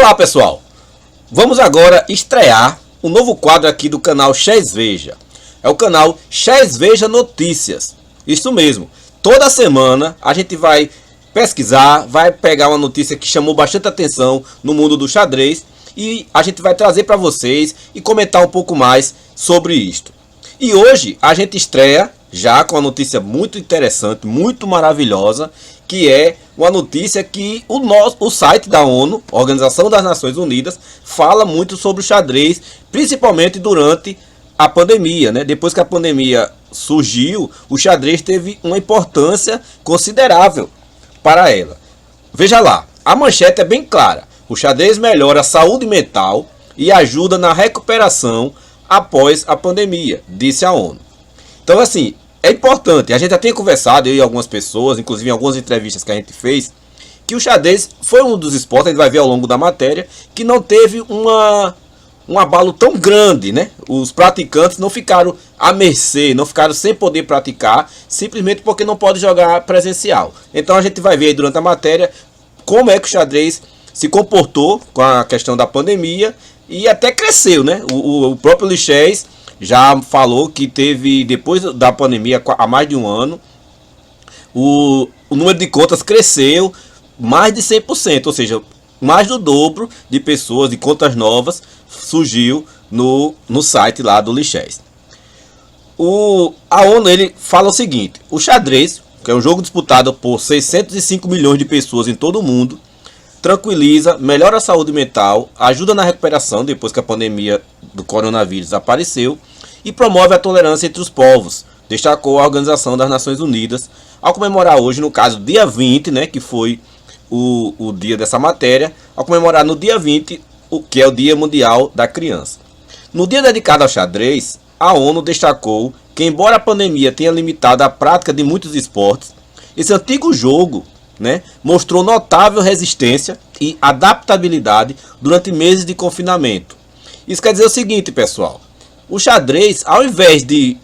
Olá pessoal, vamos agora estrear um novo quadro aqui do canal Chess Veja. É o canal Chess Veja Notícias. Isso mesmo, toda semana a gente vai pesquisar, vai pegar uma notícia que chamou bastante atenção no mundo do xadrez e a gente vai trazer para vocês e comentar um pouco mais sobre isto. E hoje a gente estreia já com uma notícia muito interessante, muito maravilhosa, que é uma notícia que o site da ONU, Organização das Nações Unidas, fala muito sobre o xadrez, principalmente durante a pandemia, né? Depois que a pandemia surgiu, o xadrez teve uma importância considerável para ela. Veja lá, a manchete é bem clara. O xadrez melhora a saúde mental e ajuda na recuperação após a pandemia, disse a ONU. Então assim, é importante, a gente já tem conversado, eu e algumas pessoas, inclusive em algumas entrevistas que a gente fez, que o xadrez foi um dos esportes, a gente vai ver ao longo da matéria, que não teve um abalo tão grande, né? Os praticantes não ficaram à mercê, não ficaram sem poder praticar, simplesmente porque não pode jogar presencial. Então a gente vai ver aí durante a matéria como é que o xadrez se comportou com a questão da pandemia e até cresceu, né? O próprio Lichess já falou que teve, depois da pandemia, há mais de um ano, o número de contas cresceu mais de 100%, ou seja, mais do dobro de pessoas, de contas novas, surgiu no site lá do Lichess. A ONU ele fala o seguinte: o xadrez, que é um jogo disputado por 605 milhões de pessoas em todo o mundo, tranquiliza, melhora a saúde mental, ajuda na recuperação depois que a pandemia do coronavírus apareceu e promove a tolerância entre os povos, destacou a Organização das Nações Unidas ao comemorar hoje, no caso dia 20, né, que foi o dia dessa matéria, ao comemorar no dia 20, o que é o Dia Mundial da Criança. No dia dedicado ao xadrez, a ONU destacou que, embora a pandemia tenha limitado a prática de muitos esportes, esse antigo jogo, né, mostrou notável resistência e adaptabilidade durante meses de confinamento. Isso quer dizer o seguinte, pessoal: o xadrez, ao invés de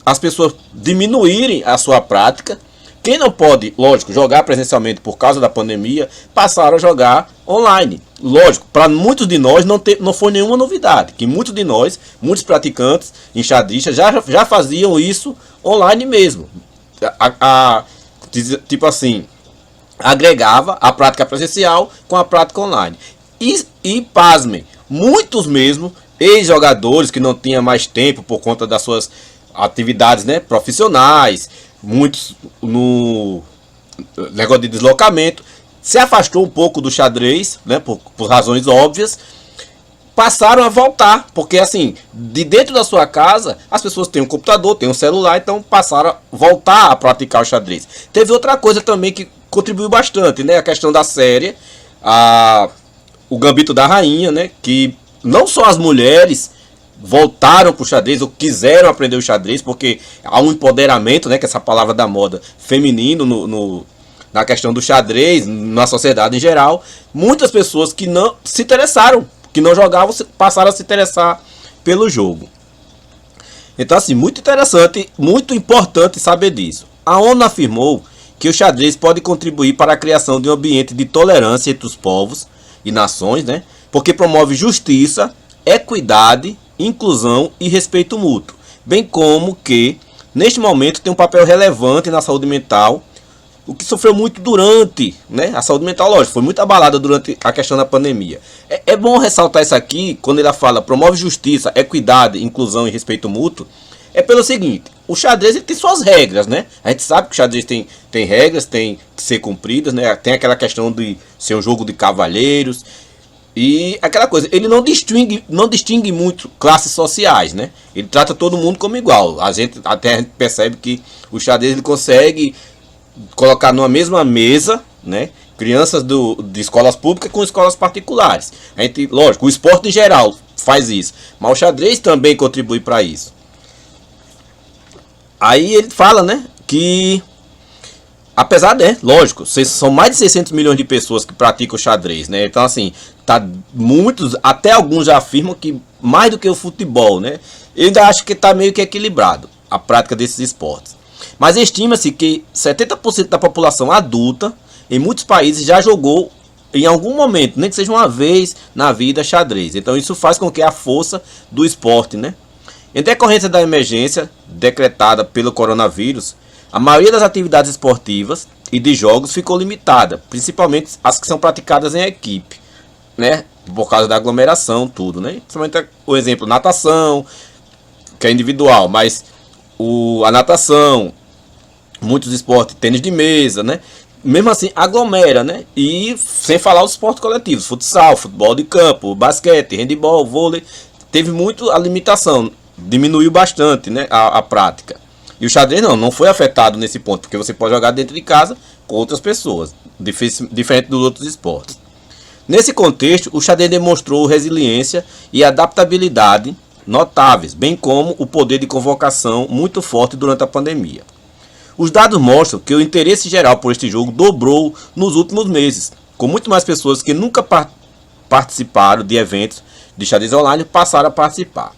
as pessoas diminuírem a sua prática, quem não pode, lógico, jogar presencialmente por causa da pandemia, passaram a jogar online. Lógico, para muitos de nós não foi nenhuma novidade, que muitos de nós, muitos praticantes enxadristas já faziam isso online mesmo. Tipo assim, agregava a prática presencial com a prática online. E pasmem, muitos mesmo ex-jogadores que não tinham mais tempo por conta das suas atividades, né, profissionais, muitos no negócio de deslocamento, se afastou um pouco do xadrez, né, por razões óbvias, passaram a voltar, porque assim, de dentro da sua casa, as pessoas têm um computador, têm um celular, então passaram a voltar a praticar o xadrez. Teve outra coisa também que contribuiu bastante, né, a questão da série, o Gambito da Rainha, né, que não só as mulheres voltaram para o xadrez ou quiseram aprender o xadrez, porque há um empoderamento, né, que é essa palavra da moda, feminino na questão do xadrez, na sociedade em geral. Muitas pessoas que não se interessaram, que não jogavam, passaram a se interessar pelo jogo. Então assim, muito interessante, muito importante saber disso. A ONU afirmou que o xadrez pode contribuir para a criação de um ambiente de tolerância entre os povos e nações, né, porque promove justiça, equidade, inclusão e respeito mútuo, bem como que, neste momento, tem um papel relevante na saúde mental, o que sofreu muito durante, né, a saúde mental, lógico, foi muito abalada durante a questão da pandemia. É bom ressaltar isso aqui, quando ele fala promove justiça, equidade, inclusão e respeito mútuo, é pelo seguinte: o xadrez ele tem suas regras, né? A gente sabe que o xadrez tem regras, tem que ser cumpridas, né? Tem aquela questão de ser um jogo de cavalheiros. E aquela coisa, ele não distingue muito classes sociais, né? Ele trata todo mundo como igual. A gente percebe que o xadrez ele consegue colocar numa mesma mesa, né, crianças de escolas públicas com escolas particulares. A gente, lógico, o esporte em geral faz isso, mas o xadrez também contribui para isso. Aí ele fala, né, que apesar de, lógico, são mais de 600 milhões de pessoas que praticam o xadrez, né? Então assim, muitos, até alguns já afirmam que mais do que o futebol, né? Eu ainda acho que está meio que equilibrado a prática desses esportes. Mas estima-se que 70% da população adulta em muitos países já jogou em algum momento, nem que seja uma vez na vida, xadrez. Então isso faz com que a força do esporte, né? Em decorrência da emergência decretada pelo coronavírus, a maioria das atividades esportivas e de jogos ficou limitada, principalmente as que são praticadas em equipe, né? Por causa da aglomeração, tudo, né? Principalmente o exemplo, natação, que é individual, mas a natação, muitos esportes, tênis de mesa, né? Mesmo assim, aglomera, né? E sem falar os esportes coletivos, futsal, futebol de campo, basquete, handebol, vôlei, teve muito a limitação, diminuiu bastante, né, a prática. E o xadrez não foi afetado nesse ponto, porque você pode jogar dentro de casa com outras pessoas, diferente dos outros esportes. Nesse contexto, o xadrez demonstrou resiliência e adaptabilidade notáveis, bem como o poder de convocação muito forte durante a pandemia. Os dados mostram que o interesse geral por este jogo dobrou nos últimos meses, com muito mais pessoas que nunca participaram de eventos de xadrez online passaram a participar.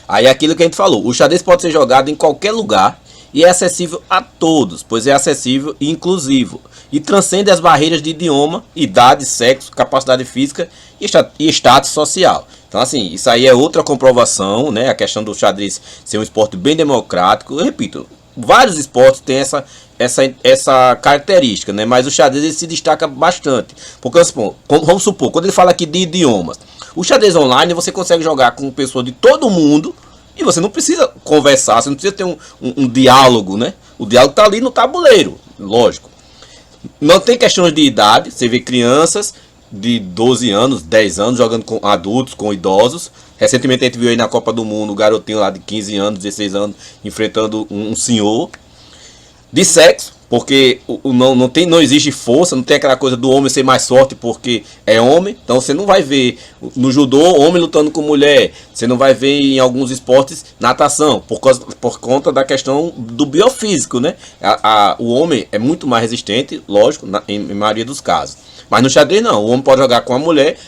Aí é aquilo que a gente falou, o xadrez pode ser jogado em qualquer lugar e é acessível a todos, pois é acessível e inclusivo, e transcende as barreiras de idioma, idade, sexo, capacidade física e status social. Então assim, isso aí é outra comprovação, né? A questão do xadrez ser um esporte bem democrático. Eu repito, vários esportes têm essa característica, né? Mas o xadrez ele se destaca bastante. Porque vamos supor, quando ele fala aqui de idiomas, o xadrez online você consegue jogar com pessoas de todo mundo e você não precisa conversar, você não precisa ter um diálogo, né? O diálogo está ali no tabuleiro, lógico. Não tem questões de idade, você vê crianças de 12 anos, 10 anos jogando com adultos, com idosos. Recentemente a gente viu aí na Copa do Mundo o garotinho lá de 15 anos, 16 anos enfrentando um senhor. De sexo, porque não existe força, não tem aquela coisa do homem ser mais forte porque é homem. Então você não vai ver no judô homem lutando com mulher. Você não vai ver em alguns esportes natação, por conta da questão do biofísico, né? O homem é muito mais resistente, lógico, em maioria dos casos. Mas no xadrez não, o homem pode jogar com a mulher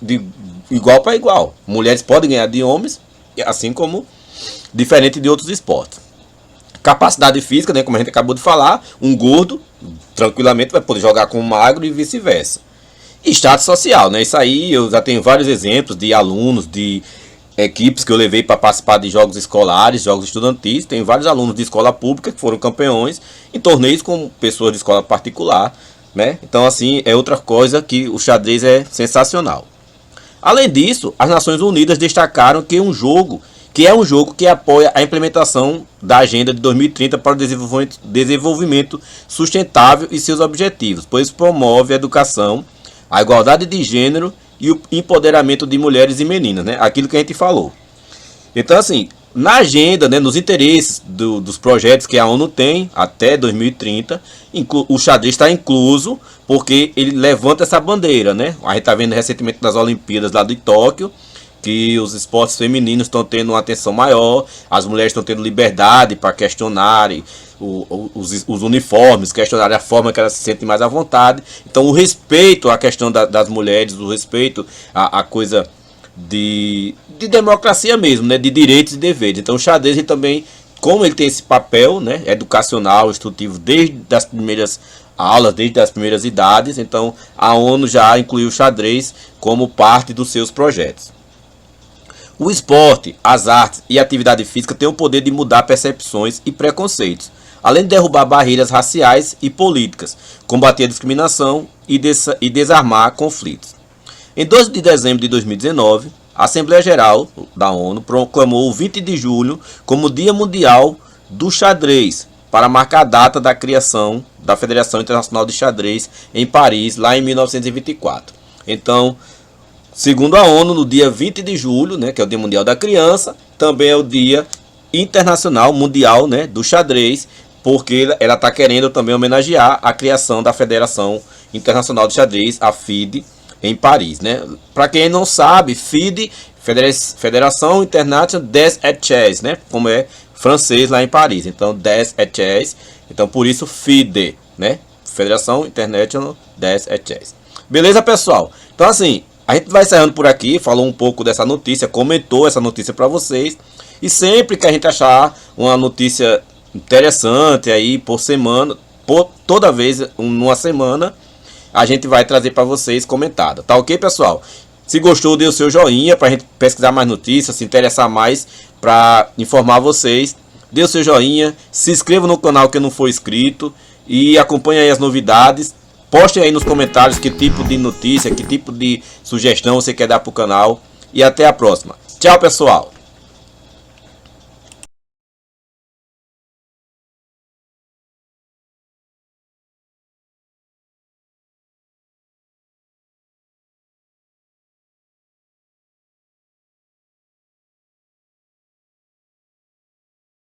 de igual para igual. Mulheres podem ganhar de homens, assim como diferente de outros esportes. Capacidade física, né, como a gente acabou de falar, um gordo tranquilamente vai poder jogar com um magro e vice-versa. E status social, né? Isso aí eu já tenho vários exemplos de alunos, de equipes que eu levei para participar de jogos escolares, jogos estudantis. Tem vários alunos de escola pública que foram campeões em torneios com pessoas de escola particular, né? Então assim, é outra coisa que o xadrez é sensacional. Além disso, as Nações Unidas destacaram que é um jogo que apoia a implementação da Agenda de 2030 para o desenvolvimento sustentável e seus objetivos, pois promove a educação, a igualdade de gênero e o empoderamento de mulheres e meninas, né? Aquilo que a gente falou. Então, assim, na agenda, né, nos interesses dos projetos que a ONU tem até 2030, o xadrez está incluso porque ele levanta essa bandeira, né? A gente está vendo recentemente nas Olimpíadas lá de Tóquio, que os esportes femininos estão tendo uma atenção maior, as mulheres estão tendo liberdade para questionarem os uniformes, questionarem a forma que elas se sentem mais à vontade. Então o respeito à questão das mulheres, o respeito à coisa de democracia mesmo, né, de direitos e deveres. Então o xadrez ele também, como ele tem esse papel, né, educacional, instrutivo desde as primeiras aulas, desde as primeiras idades, então a ONU já incluiu o xadrez como parte dos seus projetos. O esporte, as artes e a atividade física têm o poder de mudar percepções e preconceitos, além de derrubar barreiras raciais e políticas, combater a discriminação e desarmar conflitos. Em 12 de dezembro de 2019, a Assembleia Geral da ONU proclamou o 20 de julho como Dia Mundial do Xadrez, para marcar a data da criação da Federação Internacional de Xadrez em Paris, lá em 1924. Então, segundo a ONU, no dia 20 de julho, né, que é o Dia Mundial da Criança, também é o Dia Internacional Mundial, né, do Xadrez, porque ela está querendo também homenagear a criação da Federação Internacional de Xadrez, a FIDE, em Paris, né? Para quem não sabe, FIDE, Federação International des Chess, né, como é francês lá em Paris. Então, des Chess, então por isso FIDE, né, Federação International des Chess. Beleza, pessoal? Então assim, a gente vai encerrando por aqui, falou um pouco dessa notícia, comentou essa notícia para vocês. E sempre que a gente achar uma notícia interessante aí por semana, toda vez numa semana, a gente vai trazer para vocês comentada. Tá ok, pessoal? Se gostou, dê o seu joinha para a gente pesquisar mais notícias, se interessar mais para informar vocês. Dê o seu joinha, se inscreva no canal que não for inscrito e acompanhe aí as novidades. Postem aí nos comentários que tipo de notícia, que tipo de sugestão você quer dar para o canal. E até a próxima. Tchau, pessoal!